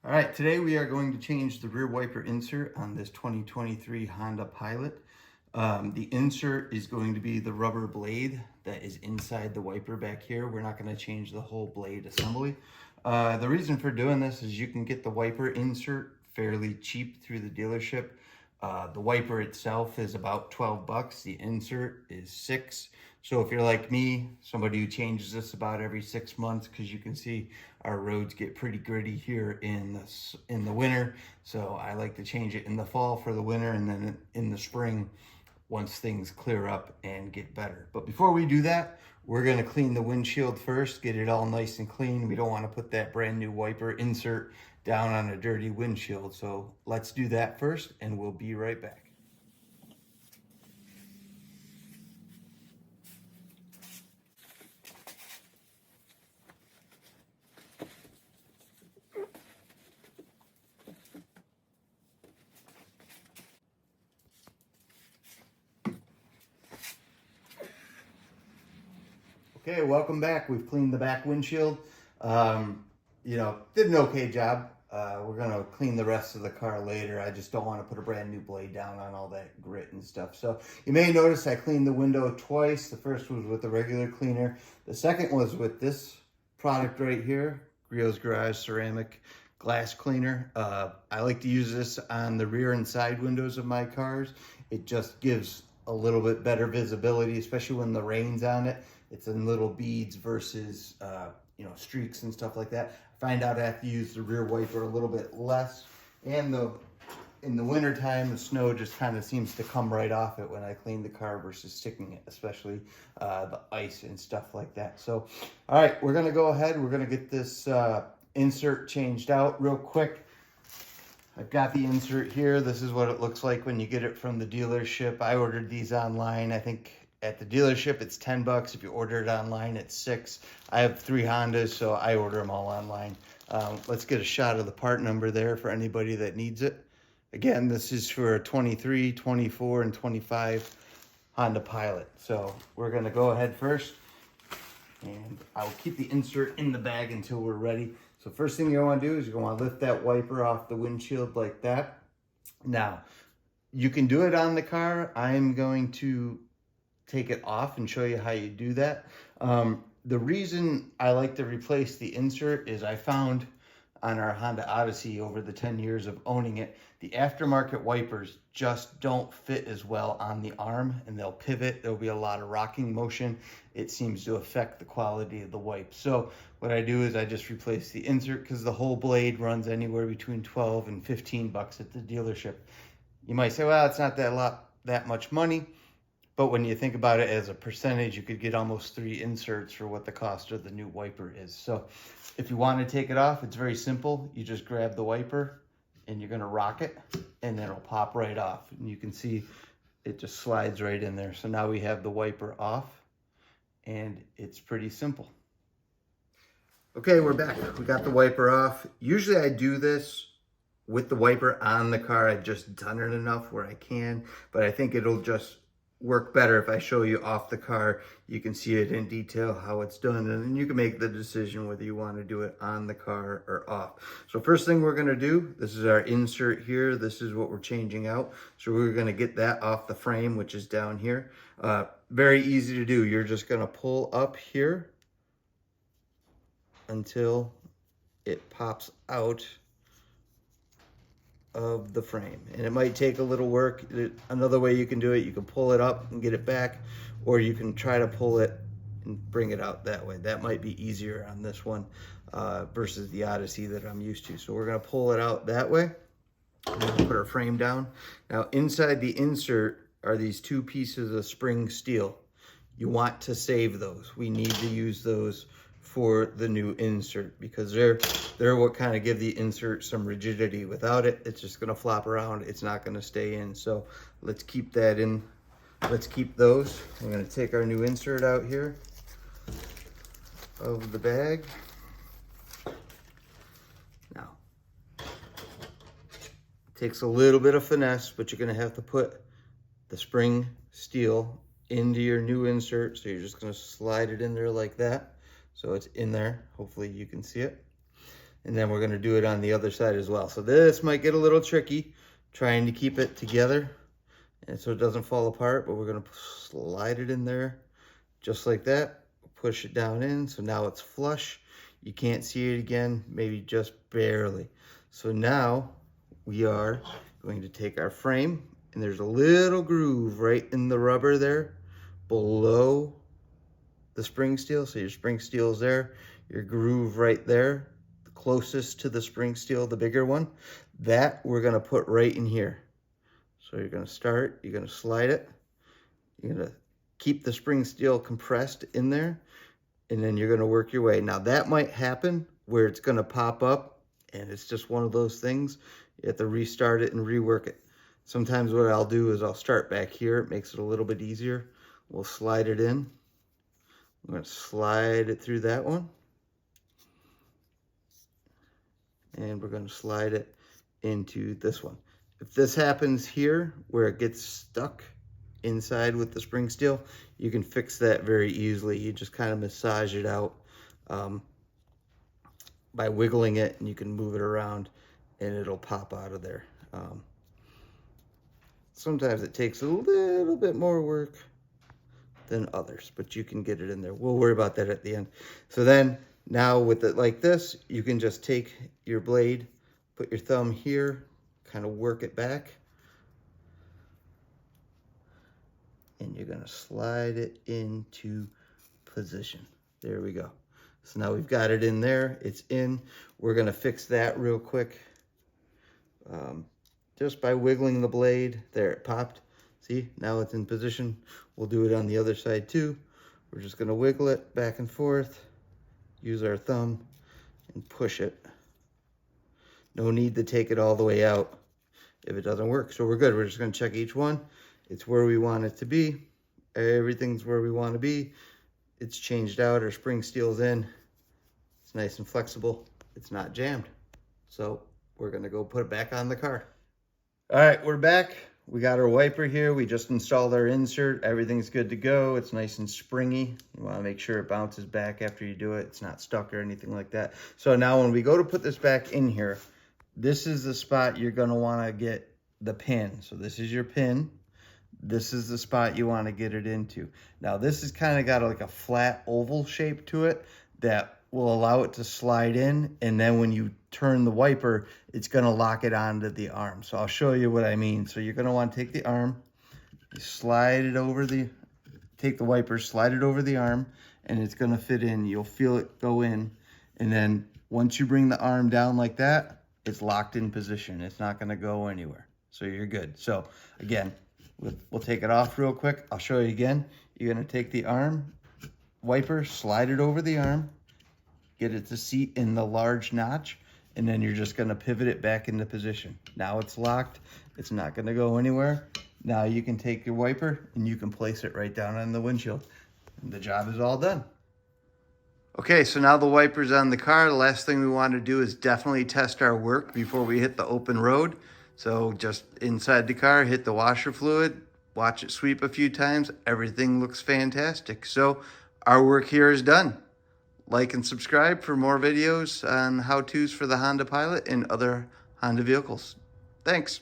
All right, today we are going to change the rear wiper insert on this 2023 Honda Pilot. The insert is going to be the rubber blade that is inside the wiper back here. We're not going to change the whole blade assembly. The reason for doing this is you can get the wiper insert fairly cheap through the dealership. The wiper itself is about 12 bucks. The insert is $6. So if you're like me, somebody who changes this about every 6 months, because you can see our roads get pretty gritty here in the winter. So I like to change it in the fall for the winter, and then in the spring once things clear up and get better. But before we do that, we're going to clean the windshield first, get it all nice and clean. We don't want to put that brand new wiper insert down on a dirty windshield. So let's do that first, and we'll be right back. Okay, welcome back. We've cleaned the back windshield. Did an okay job. We're gonna clean the rest of the car later. I just don't want to put a brand new blade down on all that grit and stuff. So you may notice I cleaned the window twice. The first was with the regular cleaner. The second was with this product right here, Griot's Garage Ceramic Glass Cleaner. I like to use this on the rear and side windows of my cars. It just gives a little bit better visibility, especially when the rain's on it. It's in little beads versus streaks and stuff like that. I find out I have to use the rear wiper a little bit less, and in the winter time, the snow just kind of seems to come right off it when I clean the car versus sticking it, especially the ice and stuff like that. So, all right, we're gonna go ahead. We're gonna get this insert changed out real quick. I've got the insert here. This is what it looks like when you get it from the dealership. I ordered these online. I think at the dealership it's 10 bucks. If you order it online, it's $6. I have 3 Hondas, so I order them all online. Let's get a shot of the part number there for anybody that needs it. Again, this is for a 23, 24, and 25 Honda Pilot. So we're gonna go ahead first, and I'll keep the insert in the bag until we're ready. So first thing you want to do is you're going to want to lift that wiper off the windshield like that. Now, you can do it on the car. I'm going to take it off and show you how you do that. The reason I like to replace the insert is I found on our Honda Odyssey over the 10 years of owning it, the aftermarket wipers just don't fit as well on the arm, and they'll pivot. There'll be a lot of rocking motion. It seems to affect the quality of the wipe. So what I do is I just replace the insert, because the whole blade runs anywhere between 12 and 15 bucks at the dealership. You might say, well, it's not that much money. But when you think about it as a percentage, you could get almost 3 inserts for what the cost of the new wiper is. So if you want to take it off, it's very simple. You just grab the wiper and you're going to rock it, and then it'll pop right off. And you can see it just slides right in there. So now we have the wiper off, and it's pretty simple. Okay, we're back. We got the wiper off. Usually I do this with the wiper on the car. I've just done it enough where I can, but I think it'll just work better if I show you off the car. You can see it in detail how it's done, and then you can make the decision whether you want to do it on the car or off. So first thing we're going to do, this is our insert here. This is what we're changing out. So we're going to get that off the frame, which is down here. Very easy to do. You're just going to pull up here until it pops out of the frame, and it might take a little work. Another way you can do it, you can pull it up and get it back, or you can try to pull it and bring it out that way. That might be easier on this one versus the Odyssey that I'm used to. So we're going to pull it out that way, and we'll put our frame down. Now inside the insert are these 2 pieces of spring steel. You want to save those. We need to use those for the new insert, because they're what kind of give the insert some rigidity. Without it, it's just going to flop around. It's not going to stay in. So let's keep that in. Let's keep those. I'm going to take our new insert out here of the bag. Now, it takes a little bit of finesse, but you're going to have to put the spring steel into your new insert. So you're just going to slide it in there like that. So it's in there. Hopefully you can see it. And then we're gonna do it on the other side as well. So this might get a little tricky, trying to keep it together and so it doesn't fall apart, but we're gonna slide it in there just like that, push it down in, so now it's flush. You can't see it again, maybe just barely. So now we are going to take our frame, and there's a little groove right in the rubber there below the spring steel. So your spring steel is there, your groove right there, the closest to the spring steel, the bigger one, that we're gonna put right in here. So you're gonna start, you're gonna slide it, you're gonna keep the spring steel compressed in there, and then you're gonna work your way. Now that might happen where it's gonna pop up, and it's just one of those things. You have to restart it and rework it. Sometimes what I'll do is I'll start back here. It makes it a little bit easier. We'll slide it in. I'm gonna slide it through that one. And we're gonna slide it into this one. If this happens here where it gets stuck inside with the spring steel, you can fix that very easily. You just kind of massage it out by wiggling it, and you can move it around and it'll pop out of there. Sometimes it takes a little bit more work than others, but you can get it in there. We'll worry about that at the end. So then now with it like this, you can just take your blade, put your thumb here, kind of work it back, and you're gonna slide it into position. There we go. So now we've got it in there, it's in. We're gonna fix that real quick. Just by wiggling the blade, there it popped. See, now it's in position. We'll do it on the other side too. We're just gonna wiggle it back and forth, use our thumb and push it. No need to take it all the way out if it doesn't work. So we're good. We're just gonna check each one. It's where we want it to be. Everything's where we want to be. It's changed out, our spring steel's in. It's nice and flexible. It's not jammed. So we're gonna go put it back on the car. All right, we're back. We got our wiper here. We just installed our insert. Everything's good to go. It's nice and springy. You wanna make sure it bounces back after you do it. It's not stuck or anything like that. So now when we go to put this back in here, this is the spot you're gonna wanna get the pin. So this is your pin. This is the spot you wanna get it into. Now this has kind of got like a flat oval shape to it that will allow it to slide in, and then when you turn the wiper, it's gonna lock it onto the arm. So I'll show you what I mean. So you're gonna wanna take the arm, you slide it over take the wiper, slide it over the arm, and it's gonna fit in. You'll feel it go in, and then once you bring the arm down like that, it's locked in position. It's not gonna go anywhere. So you're good. So again, we'll take it off real quick. I'll show you again. You're gonna take the arm, wiper, slide it over the arm, get it to seat in the large notch, and then you're just gonna pivot it back into position. Now it's locked, it's not gonna go anywhere. Now you can take your wiper and you can place it right down on the windshield. And the job is all done. Okay, so now the wiper's on the car. The last thing we want to do is definitely test our work before we hit the open road. So just inside the car, hit the washer fluid, watch it sweep a few times. Everything looks fantastic. So our work here is done. Like and subscribe for more videos on how-tos for the Honda Pilot and other Honda vehicles. Thanks.